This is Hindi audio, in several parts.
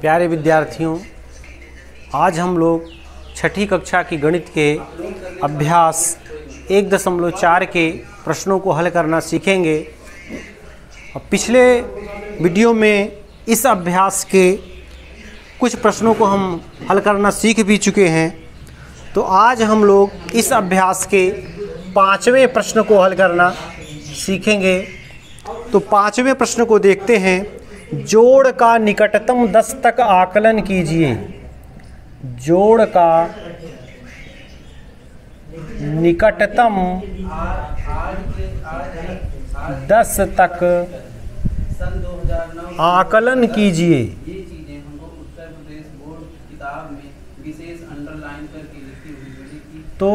प्यारे विद्यार्थियों, आज हम लोग छठी कक्षा की गणित के अभ्यास 1.4 के प्रश्नों को हल करना सीखेंगे। पिछले वीडियो में इस अभ्यास के कुछ प्रश्नों को हम हल करना सीख भी चुके हैं। तो आज हम लोग इस अभ्यास के 5वें प्रश्न को हल करना सीखेंगे। तो 5वें प्रश्न को देखते हैं। जोड़ का निकटतम 10 तक आकलन कीजिए। जोड़ का निकटतम 10 तक आकलन कीजिए। तो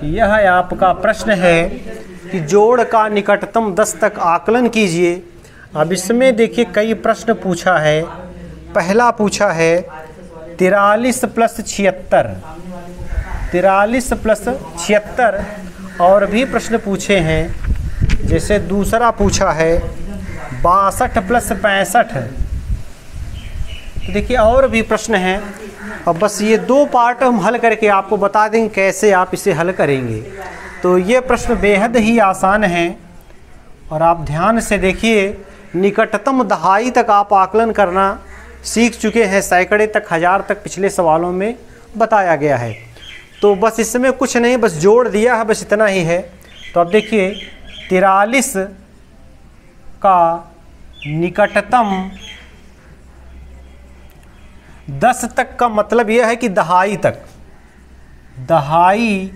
यह आपका प्रश्न है कि जोड़ का निकटतम 10 तक आकलन कीजिए। अब इसमें देखिए कई प्रश्न पूछा है। पहला पूछा है 43 + 76, 43 + 76 और भी प्रश्न पूछे हैं। जैसे दूसरा पूछा है 62 + 65। तो देखिए और भी प्रश्न हैं। अब बस ये 2 पार्ट हम हल करके आपको बता देंगे कैसे आप इसे हल करेंगे। तो ये प्रश्न बेहद ही आसान हैं और आप ध्यान से देखिए। निकटतम दहाई तक आप आकलन करना सीख चुके हैं। सैकड़े तक, हज़ार तक पिछले सवालों में बताया गया है। तो बस इसमें कुछ नहीं, बस जोड़ दिया है, बस इतना ही है। तो अब देखिए 43 का निकटतम 10 तक का मतलब यह है कि दहाई तक, दहाई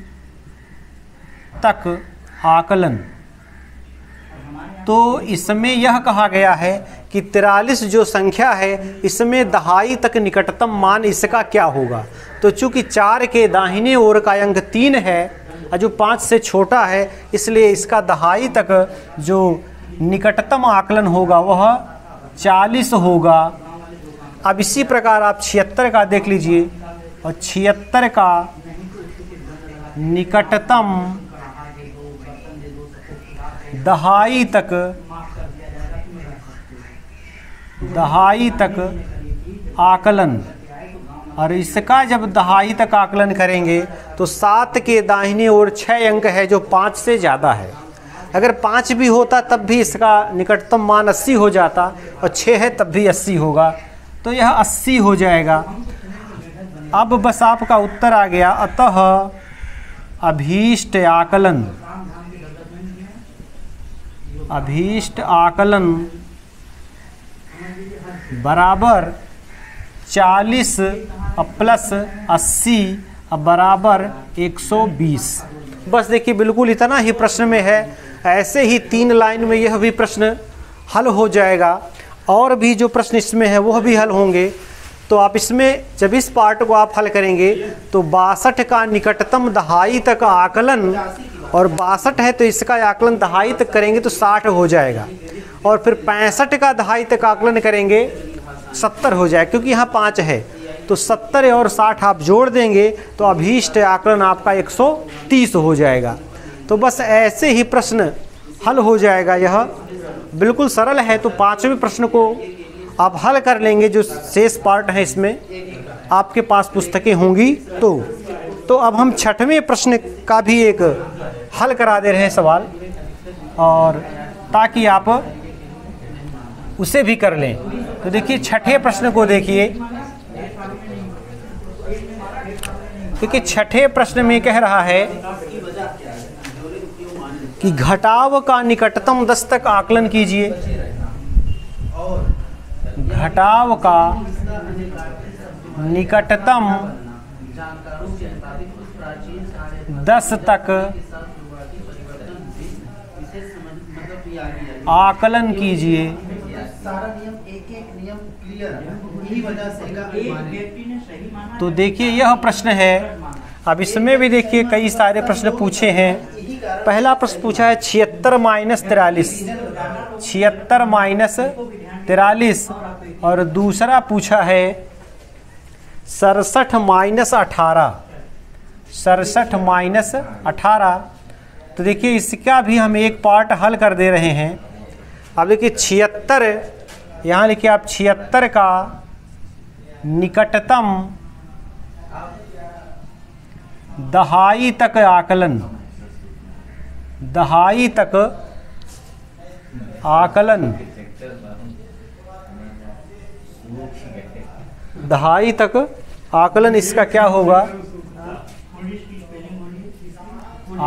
तक आकलन। तो इसमें यह कहा गया है कि 43 जो संख्या है इसमें दहाई तक निकटतम मान इसका क्या होगा। तो चूंकि 4 के दाहिने ओर का अंक 3 है और जो 5 से छोटा है, इसलिए इसका दहाई तक जो निकटतम आकलन होगा वह 40 होगा। अब इसी प्रकार आप 76 का देख लीजिए और 76 का निकटतम दहाई तक आकलन, और इसका जब दहाई तक आकलन करेंगे तो 7 के दाहिने ओर 6 अंक है जो 5 से ज़्यादा है। अगर 5 भी होता तब भी इसका निकटतम मान 80 हो जाता, और 6 है तब भी 80 होगा। तो यह 80 हो जाएगा। अब बस आपका उत्तर आ गया। अतः अभीष्ट आकलन बराबर 40 + 80 बराबर 120। बस देखिए बिल्कुल इतना ही प्रश्न में है। ऐसे ही 3 लाइन में यह भी प्रश्न हल हो जाएगा। और भी जो प्रश्न इसमें है वह भी हल होंगे। तो आप इसमें जब इस पार्ट को आप हल करेंगे तो 62 का निकटतम दहाई तक आकलन, और 62 है तो इसका आकलन दहाई तक करेंगे तो 60 हो जाएगा। और फिर 65 का दहाई तक आकलन करेंगे 70 हो जाएगा, क्योंकि यहाँ 5 है। तो 70 और 60 आप जोड़ देंगे तो अभीष्ट आकलन आपका 130 हो जाएगा। तो बस ऐसे ही प्रश्न हल हो जाएगा। यह बिल्कुल सरल है। तो 5वें प्रश्न को आप हल कर लेंगे। जो शेष पार्ट है इसमें आपके पास पुस्तकें होंगी। तो अब हम 6वें प्रश्न का भी एक हल करा दे रहे हैं सवाल, और ताकि आप उसे भी कर लें। तो देखिए 6ठे प्रश्न को देखिए। देखिए 6ठे प्रश्न में कह रहा है कि घटाव का निकटतम 10 तक आकलन कीजिए। घटाव का निकटतम 10 तक आकलन कीजिए। तो देखिए यह प्रश्न है। अब इसमें भी देखिए कई सारे प्रश्न पूछे हैं। पहला प्रश्न पूछा है 76 - 43, 76 - 43, और दूसरा पूछा है 67 - 18, 67 - 18। तो देखिए इसका भी हम एक पार्ट हल कर दे रहे हैं। अब देखिए 76 यहाँ लिखिए आप 76 का निकटतम दहाई तक आकलन, दहाई तक आकलन, दहाई तक आकलन, इसका क्या होगा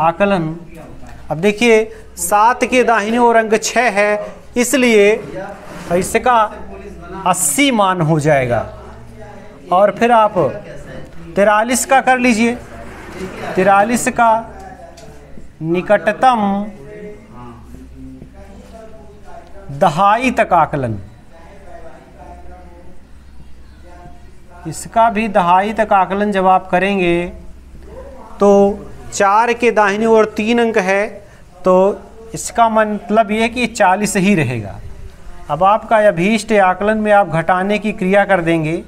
आकलन। अब देखिए 7 के दाहिने ओर अंक 6 है, इसलिए इसका 80 मान हो जाएगा। और फिर आप 43 का कर लीजिए, 43 का निकटतम दहाई तक आकलन, इसका भी दहाई तक आकलन जब आप करेंगे तो 4 के दाहिनी ओर 3 अंक है, तो इसका मतलब ये कि 40 ही रहेगा। अब आपका अभीष्ट आकलन में आप घटाने की क्रिया कर देंगे,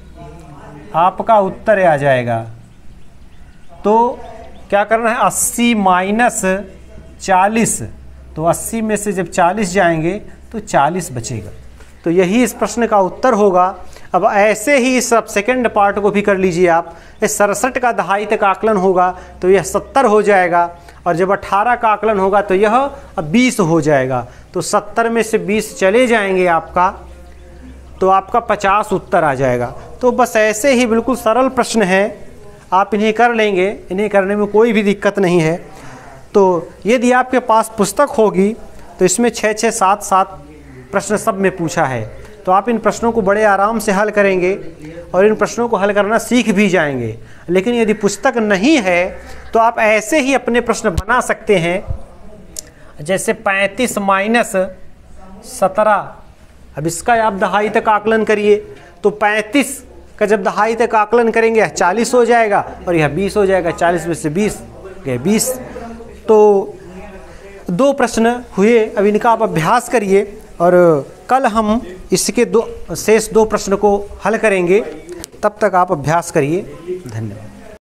आपका उत्तर आ जाएगा। तो क्या करना है, 80 माइनस 40, तो 80 में से जब 40 जाएंगे तो 40 बचेगा। तो यही इस प्रश्न का उत्तर होगा। अब ऐसे ही सब सेकंड पार्ट को भी कर लीजिए आप। इस 67 का दहाई तक आकलन होगा तो यह 70 हो जाएगा, और जब 18 का आकलन होगा तो यह 20 हो जाएगा। तो 70 में से 20 चले जाएंगे आपका, तो आपका 50 उत्तर आ जाएगा। तो बस ऐसे ही बिल्कुल सरल प्रश्न है, आप इन्हें कर लेंगे, इन्हें करने में कोई भी दिक्कत नहीं है। तो यदि आपके पास पुस्तक होगी तो इसमें 6-6, 7-7 प्रश्न सब में पूछा है, तो आप इन प्रश्नों को बड़े आराम से हल करेंगे और इन प्रश्नों को हल करना सीख भी जाएंगे। लेकिन यदि पुस्तक नहीं है तो आप ऐसे ही अपने प्रश्न बना सकते हैं, जैसे 35 माइनस 17। अब इसका आप दहाई तक आकलन करिए, तो 35 का जब दहाई तक आकलन करेंगे यह 40 हो जाएगा और यह 20 हो जाएगा। 40 में से 20 गए 20। तो 2 प्रश्न हुए, अब इनका आप अभ्यास करिए और कल हम इसके शेष 2 प्रश्न को हल करेंगे। तब तक आप अभ्यास करिए। धन्यवाद।